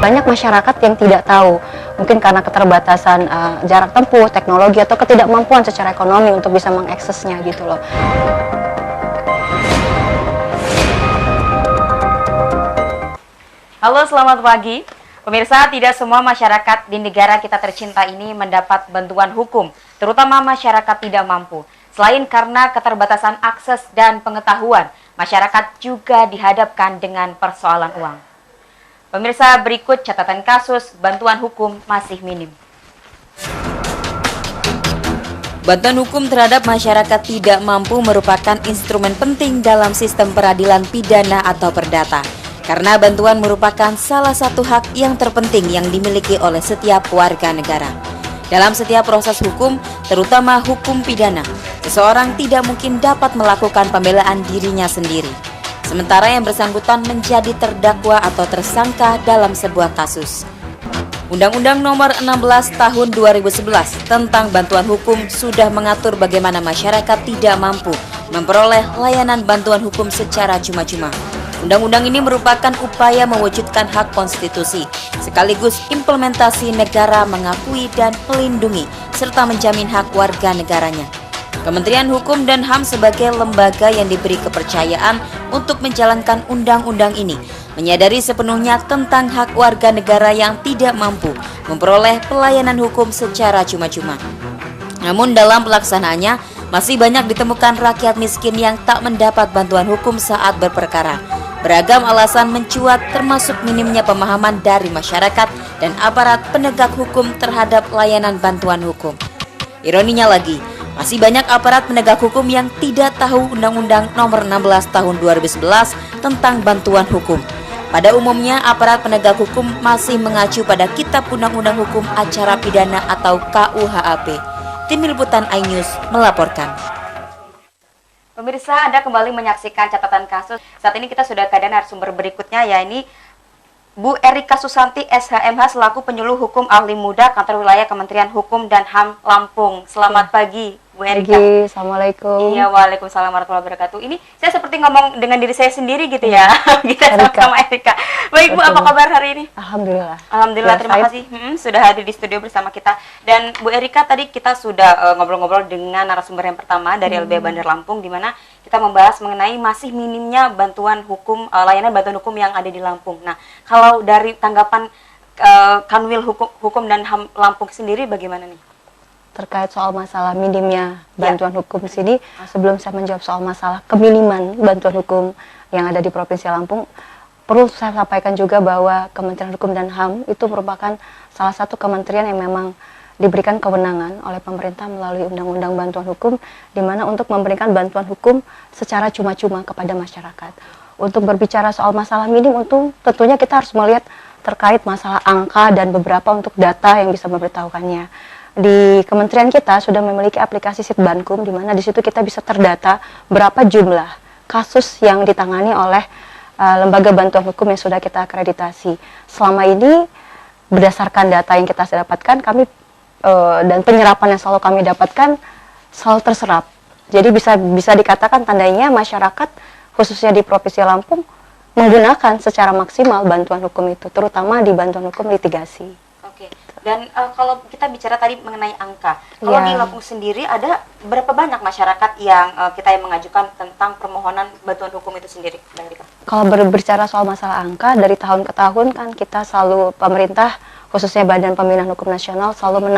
banyak masyarakat yang tidak tahu, mungkin karena keterbatasan jarak tempuh, teknologi, atau ketidakmampuan secara ekonomi untuk bisa mengaksesnya gitu loh. Halo, selamat pagi. Pemirsa, tidak semua masyarakat di negara kita tercinta ini mendapat bantuan hukum, terutama masyarakat tidak mampu. Selain karena keterbatasan akses dan pengetahuan, masyarakat juga dihadapkan dengan persoalan uang. Pemirsa, berikut catatan kasus bantuan hukum masih minim. Bantuan hukum terhadap masyarakat tidak mampu merupakan instrumen penting dalam sistem peradilan pidana atau perdata. Karena bantuan merupakan salah satu hak yang terpenting yang dimiliki oleh setiap warga negara. Dalam setiap proses hukum, terutama hukum pidana, seseorang tidak mungkin dapat melakukan pembelaan dirinya sendiri. Sementara yang bersangkutan menjadi terdakwa atau tersangka dalam sebuah kasus. Undang-Undang Nomor 16 Tahun 2011 tentang bantuan hukum sudah mengatur bagaimana masyarakat tidak mampu memperoleh layanan bantuan hukum secara cuma-cuma. Undang-undang ini merupakan upaya mewujudkan hak konstitusi, sekaligus implementasi negara mengakui dan melindungi, serta menjamin hak warga negaranya. Kementerian Hukum dan HAM sebagai lembaga yang diberi kepercayaan untuk menjalankan undang-undang ini, menyadari sepenuhnya tentang hak warga negara yang tidak mampu memperoleh pelayanan hukum secara cuma-cuma. Namun dalam pelaksanaannya, masih banyak ditemukan rakyat miskin yang tak mendapat bantuan hukum saat berperkara. Beragam alasan mencuat termasuk minimnya pemahaman dari masyarakat dan aparat penegak hukum terhadap layanan bantuan hukum. Ironinya lagi, masih banyak aparat penegak hukum yang tidak tahu Undang-Undang Nomor 16 Tahun 2011 tentang bantuan hukum. Pada umumnya, aparat penegak hukum masih mengacu pada Kitab Undang-Undang Hukum Acara Pidana atau KUHAP. Tim Liputan iNews melaporkan. Pemirsa, Anda kembali menyaksikan catatan kasus. Saat ini kita sudah keadaan narasumber berikutnya, yakni Bu Erika Susanti SHMH selaku penyuluh hukum ahli muda Kantor Wilayah Kementerian Hukum dan HAM Lampung. Selamat pagi, Bu Erika. Pagi, Assalamualaikum. Iya, waalaikumsalam warahmatullahi wabarakatuh. Ini saya seperti ngomong dengan diri saya sendiri gitu ya. Kita sama Erika. Baik Bu, apa kabar hari ini? Alhamdulillah. Alhamdulillah, terima kasih sudah hadir di studio bersama kita. Dan Bu Erika, tadi kita sudah ngobrol-ngobrol dengan narasumber yang pertama dari LBH Bandar Lampung, di mana kita membahas mengenai masih minimnya bantuan hukum, layanan bantuan hukum yang ada di Lampung. Nah, kalau dari tanggapan Kanwil Hukum dan HAM Lampung sendiri bagaimana nih? Terkait soal masalah minimnya bantuan hukum di sini, sebelum saya menjawab soal masalah keminiman bantuan hukum yang ada di Provinsi Lampung, perlu saya sampaikan juga bahwa Kementerian Hukum dan HAM itu merupakan salah satu kementerian yang memang diberikan kewenangan oleh pemerintah melalui Undang-Undang Bantuan Hukum, di mana untuk memberikan bantuan hukum secara cuma-cuma kepada masyarakat. Untuk berbicara soal masalah minim, tentunya kita harus melihat terkait masalah angka dan beberapa untuk data yang bisa memberitahukannya. Di kementerian kita sudah memiliki aplikasi Sitbankum, di mana di situ kita bisa terdata berapa jumlah kasus yang ditangani oleh lembaga bantuan hukum yang sudah kita akreditasi. Selama ini berdasarkan data yang kita dapatkan, kami dan penyerapan yang selalu kami dapatkan selalu terserap. Jadi bisa dikatakan tandanya masyarakat khususnya di Provinsi Lampung menggunakan secara maksimal bantuan hukum itu, terutama di bantuan hukum litigasi. Oke. Dan kalau kita bicara tadi mengenai angka, kalau di Lampung sendiri ada berapa banyak masyarakat yang kita mengajukan tentang permohonan bantuan hukum itu sendiri, Mbak Erika? Kalau berbicara soal masalah angka, dari tahun ke tahun kan kita selalu, pemerintah khususnya Badan Pembinaan Hukum Nasional selalu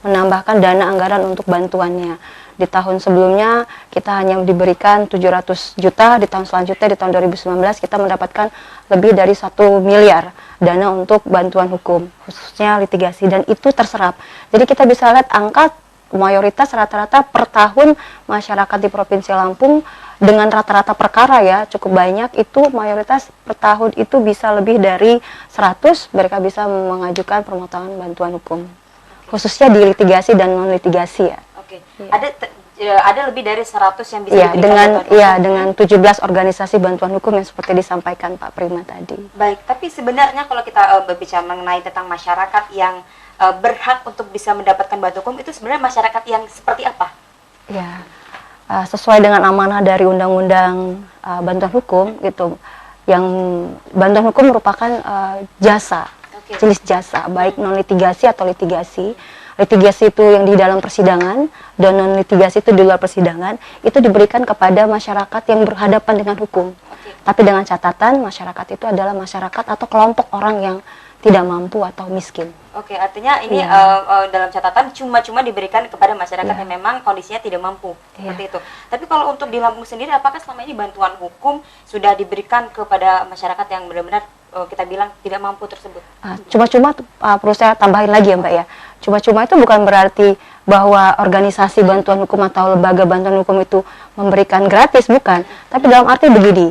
menambahkan dana anggaran untuk bantuannya. Di tahun sebelumnya kita hanya diberikan 700 juta, di tahun selanjutnya di tahun 2019 kita mendapatkan lebih dari 1 miliar dana untuk bantuan hukum, khususnya litigasi, dan itu terserap. Jadi kita bisa lihat angka mayoritas rata-rata per tahun masyarakat di Provinsi Lampung dengan rata-rata perkara ya cukup banyak, itu mayoritas per tahun itu bisa lebih dari 100 mereka bisa mengajukan permohonan bantuan hukum, khususnya di litigasi dan non litigasi ya. Oke. Ada lebih dari 100 yang bisa dengan 17 organisasi bantuan hukum yang seperti disampaikan Pak Prima tadi. Baik, tapi sebenarnya kalau kita berbicara mengenai tentang masyarakat yang berhak untuk bisa mendapatkan bantuan hukum, itu sebenarnya masyarakat yang seperti apa? Ya, sesuai dengan amanah dari Undang-Undang Bantuan Hukum gitu. yang bantuan hukum merupakan jasa, jenis jasa, baik non litigasi atau litigasi. Litigasi itu yang di dalam persidangan dan non litigasi itu di luar persidangan, itu diberikan kepada masyarakat yang berhadapan dengan hukum. Tapi dengan catatan masyarakat itu adalah masyarakat atau kelompok orang yang tidak mampu atau miskin. Oke, artinya ini dalam catatan cuma diberikan kepada masyarakat yang memang kondisinya tidak mampu, seperti itu. Tapi kalau untuk di Lampung sendiri, apakah selama ini bantuan hukum sudah diberikan kepada masyarakat yang benar-benar kita bilang tidak mampu tersebut? Cuma-cuma perlu saya tambahin lagi ya Mbak ya. Cuma-cuma itu bukan berarti bahwa organisasi bantuan hukum atau lembaga bantuan hukum itu memberikan gratis, bukan. Tapi dalam arti begini,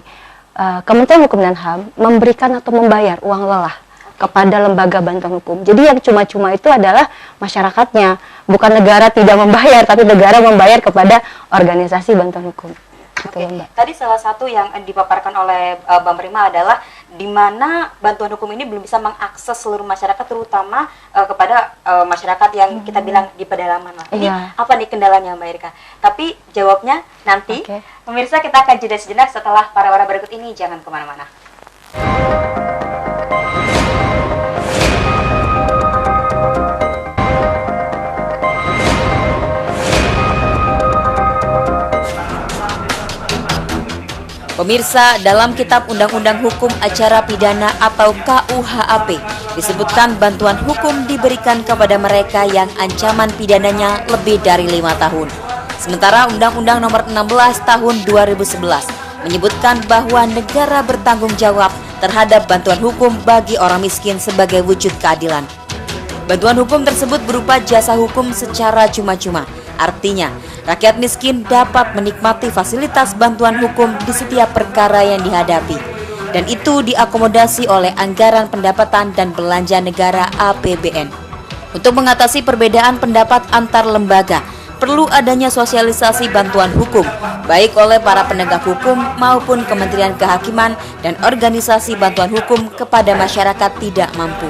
Kementerian Hukum dan HAM memberikan atau membayar uang lelah kepada lembaga bantuan hukum. Jadi yang cuma-cuma itu adalah masyarakatnya, bukan negara tidak membayar, tapi negara membayar kepada organisasi bantuan hukum. Gitu ya, Mbak. Tadi salah satu yang dipaparkan oleh Bang Prima adalah di mana bantuan hukum ini belum bisa mengakses seluruh masyarakat, terutama kepada masyarakat yang kita bilang di pedalaman lah. Ini apa nih kendalanya Mbak Erika? Tapi jawabnya nanti. Pemirsa, kita akan jeda sejenak setelah para berikut ini, jangan kemana-mana. Pemirsa, dalam Kitab Undang-Undang Hukum Acara Pidana atau KUHAP disebutkan bantuan hukum diberikan kepada mereka yang ancaman pidananya lebih dari 5 tahun. Sementara Undang-Undang Nomor 16 Tahun 2011 menyebutkan bahwa negara bertanggung jawab terhadap bantuan hukum bagi orang miskin sebagai wujud keadilan. Bantuan hukum tersebut berupa jasa hukum secara cuma-cuma. Artinya, rakyat miskin dapat menikmati fasilitas bantuan hukum di setiap perkara yang dihadapi. Dan itu diakomodasi oleh anggaran pendapatan dan belanja negara APBN. Untuk mengatasi perbedaan pendapat antar lembaga, perlu adanya sosialisasi bantuan hukum, baik oleh para penegak hukum maupun Kementerian Kehakiman dan organisasi bantuan hukum kepada masyarakat tidak mampu.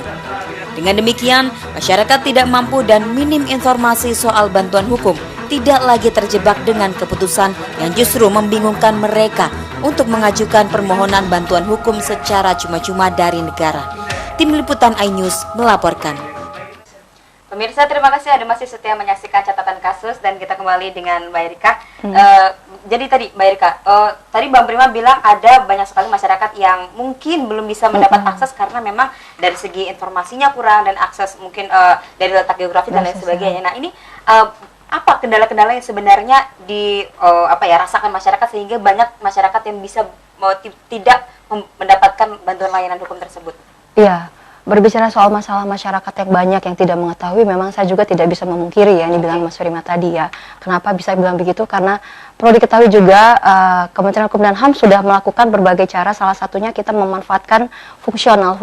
Dengan demikian, masyarakat tidak mampu dan minim informasi soal bantuan hukum tidak lagi terjebak dengan keputusan yang justru membingungkan mereka untuk mengajukan permohonan bantuan hukum secara cuma-cuma dari negara. Tim Liputan iNews melaporkan. Pemirsa, terima kasih Anda masih setia menyaksikan catatan kasus dan kita kembali dengan Mbak Erika. Jadi tadi Mbak Erika, tadi Bang Prima bilang ada banyak sekali masyarakat yang mungkin belum bisa mendapat akses karena memang dari segi informasinya kurang dan akses mungkin dari letak geografis dan lain sebagainya. Nah ini apa kendala-kendala yang sebenarnya rasakan masyarakat sehingga banyak masyarakat yang bisa tidak mendapatkan bantuan layanan hukum tersebut? Iya. Berbicara soal masalah masyarakat yang banyak yang tidak mengetahui, memang saya juga tidak bisa memungkiri ya, ini bilang Mas Prima tadi ya. Kenapa bisa bilang begitu? Karena perlu diketahui juga Kementerian Hukum dan HAM sudah melakukan berbagai cara, salah satunya kita memanfaatkan fungsional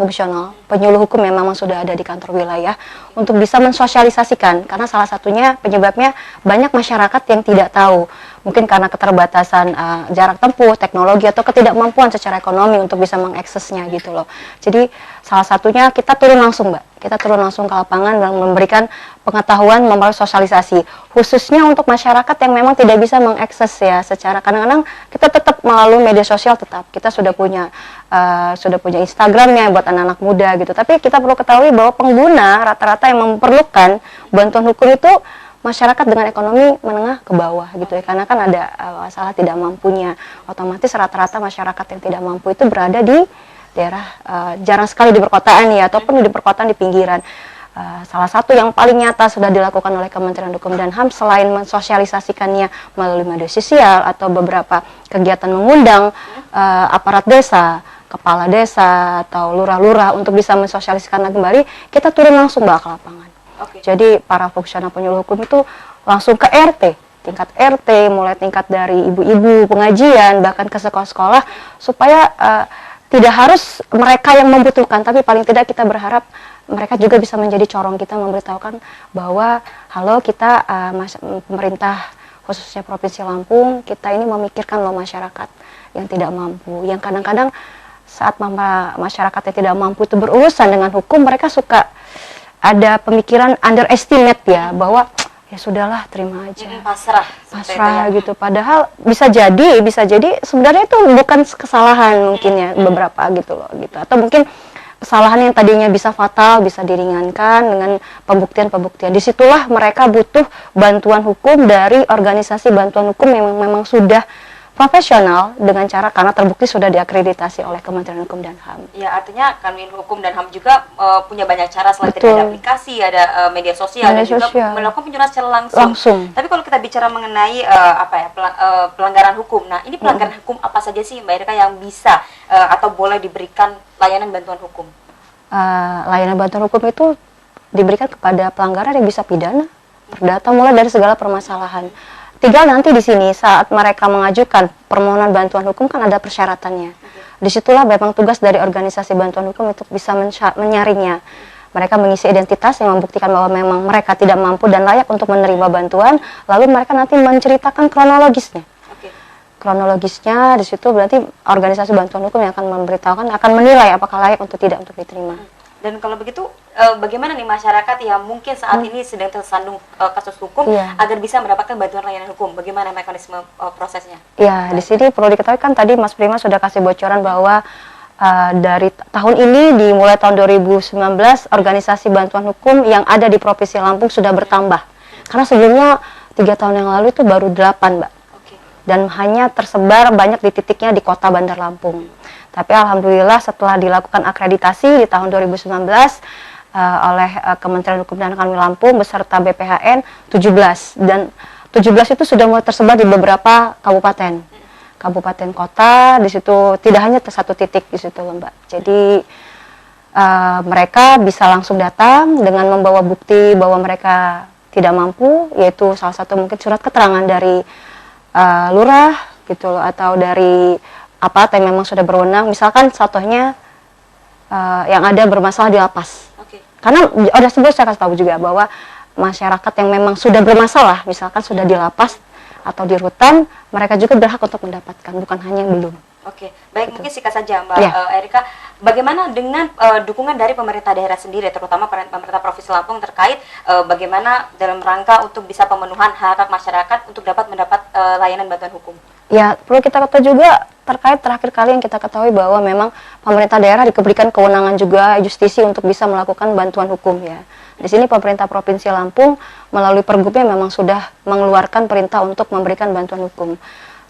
penyuluh hukum yang memang sudah ada di kantor wilayah untuk bisa mensosialisasikan, karena salah satunya penyebabnya banyak masyarakat yang tidak tahu. Mungkin karena keterbatasan jarak tempuh, teknologi, atau ketidakmampuan secara ekonomi untuk bisa mengaksesnya gitu loh. Jadi salah satunya kita turun langsung Mbak, kita turun langsung ke lapangan dan memberikan pengetahuan melalui sosialisasi. Khususnya untuk masyarakat yang memang tidak bisa mengakses ya secara, kadang-kadang kita tetap melalui media sosial, tetap kita sudah punya Instagramnya buat anak-anak muda gitu. Tapi kita perlu ketahui bahwa pengguna rata-rata yang memerlukan bantuan hukum itu masyarakat dengan ekonomi menengah ke bawah gitu ya, karena kan ada masalah tidak mampunya. Otomatis rata-rata masyarakat yang tidak mampu itu berada di daerah jarang sekali di perkotaan ya, ataupun di perkotaan di pinggiran. Salah satu yang paling nyata sudah dilakukan oleh Kementerian Hukum dan HAM selain mensosialisasikannya melalui media sosial atau beberapa kegiatan mengundang aparat desa, kepala desa atau lurah-lurah untuk bisa mensosialisasikan kembali, kita turun langsung Mbak ke lapangan. Jadi para fungsional penyuluh hukum itu langsung ke RT, tingkat RT, mulai tingkat dari ibu-ibu, pengajian, bahkan ke sekolah-sekolah, supaya tidak harus mereka yang membutuhkan, tapi paling tidak kita berharap mereka juga bisa menjadi corong kita, memberitahukan bahwa halo kita pemerintah khususnya Provinsi Lampung, kita ini memikirkan loh masyarakat yang tidak mampu, yang kadang-kadang saat masyarakat yang tidak mampu itu berurusan dengan hukum, mereka suka ada pemikiran underestimate ya, bahwa ya sudahlah, terima aja. Pasrah, seperti itu Pasrah ya. gitu. Padahal bisa jadi sebenarnya itu bukan kesalahan mungkin ya beberapa gitu loh gitu. Atau mungkin kesalahan yang tadinya bisa fatal bisa diringankan dengan pembuktian-pembuktian. Disitulah mereka butuh bantuan hukum dari organisasi bantuan hukum yang memang sudah profesional dengan cara karena terbukti sudah diakreditasi oleh Kementerian Hukum dan HAM. Ya, artinya Kanwil Hukum dan HAM juga punya banyak cara selain Betul. tadi ada aplikasi, ada media sosial, Media dan juga sosial. melakukan penyuluhan secara langsung. Langsung. Tapi kalau kita bicara mengenai pelanggaran hukum, nah ini pelanggaran hukum apa saja sih Mbak Erika yang bisa atau boleh diberikan layanan bantuan hukum? Layanan bantuan hukum itu diberikan kepada pelanggaran yang bisa pidana, perdata, mulai dari segala permasalahan. Tinggal nanti di sini saat mereka mengajukan permohonan bantuan hukum kan ada persyaratannya. Disitulah memang tugas dari organisasi bantuan hukum untuk bisa menyaringnya. Mereka mengisi identitas yang membuktikan bahwa memang mereka tidak mampu dan layak untuk menerima bantuan, lalu mereka nanti menceritakan kronologisnya. Kronologisnya di situ berarti organisasi bantuan hukum yang akan memberitahukan, akan menilai apakah layak untuk tidak untuk diterima. Dan kalau begitu, bagaimana nih masyarakat yang mungkin saat ini sedang tersandung kasus hukum agar bisa mendapatkan bantuan layanan hukum? Bagaimana mekanisme prosesnya? Ya, di sini perlu diketahui kan tadi Mas Prima sudah kasih bocoran bahwa dari tahun ini dimulai tahun 2019 organisasi bantuan hukum yang ada di Provinsi Lampung sudah bertambah. Karena sebelumnya 3 tahun yang lalu itu baru 8, Mbak. Dan hanya tersebar banyak di titiknya di kota Bandar Lampung. Tapi alhamdulillah setelah dilakukan akreditasi di tahun 2019 oleh Kementerian Hukum dan HAM Lampung beserta BPHN 17, dan 17 itu sudah mulai tersebar di beberapa kabupaten kota. Di situ tidak hanya satu titik di situ, Mbak. Jadi mereka bisa langsung datang dengan membawa bukti bahwa mereka tidak mampu, yaitu salah satu mungkin surat keterangan dari lurah gitu loh, atau dari aparat yang memang sudah berwenang, misalkan contohnya yang ada bermasalah di lapas. Karena ada sebuah saya kasih tahu juga bahwa masyarakat yang memang sudah bermasalah, misalkan sudah di lapas atau di rutan, mereka juga berhak untuk mendapatkan, bukan hanya yang belum. Baik, mungkin singkat saja Mbak Erika, bagaimana dengan dukungan dari pemerintah daerah sendiri, terutama pemerintah Provinsi Lampung terkait bagaimana dalam rangka untuk bisa pemenuhan hak masyarakat untuk dapat mendapat layanan bantuan hukum? Ya, perlu kita ketahui juga terkait terakhir kali yang kita ketahui bahwa memang pemerintah daerah diberikan kewenangan juga justisi untuk bisa melakukan bantuan hukum ya. Di sini pemerintah Provinsi Lampung melalui Pergubnya memang sudah mengeluarkan perintah untuk memberikan bantuan hukum.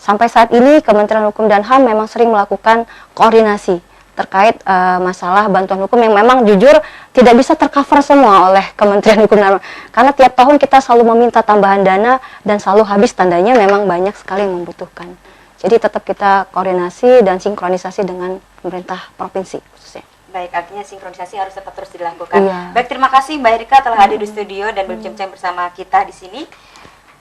Sampai saat ini Kementerian Hukum dan HAM memang sering melakukan koordinasi terkait masalah bantuan hukum yang memang jujur tidak bisa tercover semua oleh Kementerian Hukum dan HAM. Karena tiap tahun kita selalu meminta tambahan dana dan selalu habis, tandanya memang banyak sekali yang membutuhkan. Jadi tetap kita koordinasi dan sinkronisasi dengan pemerintah provinsi khususnya. Baik, artinya sinkronisasi harus tetap terus dilakukan. Baik, terima kasih Mbak Erika telah hadir di studio dan berbincang bersama kita di sini.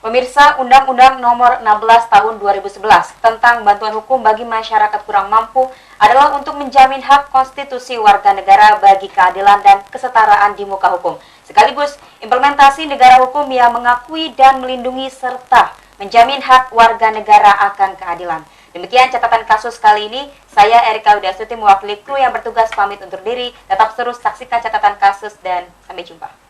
Pemirsa, Undang-Undang Nomor 16 Tahun 2011 tentang bantuan hukum bagi masyarakat kurang mampu adalah untuk menjamin hak konstitusi warga negara bagi keadilan dan kesetaraan di muka hukum. Sekaligus implementasi negara hukum yang mengakui dan melindungi serta menjamin hak warga negara akan keadilan. Demikian catatan kasus kali ini. Saya Erika Widasuti mewakili kru yang bertugas pamit undur diri. Tetap terus saksikan catatan kasus dan sampai jumpa.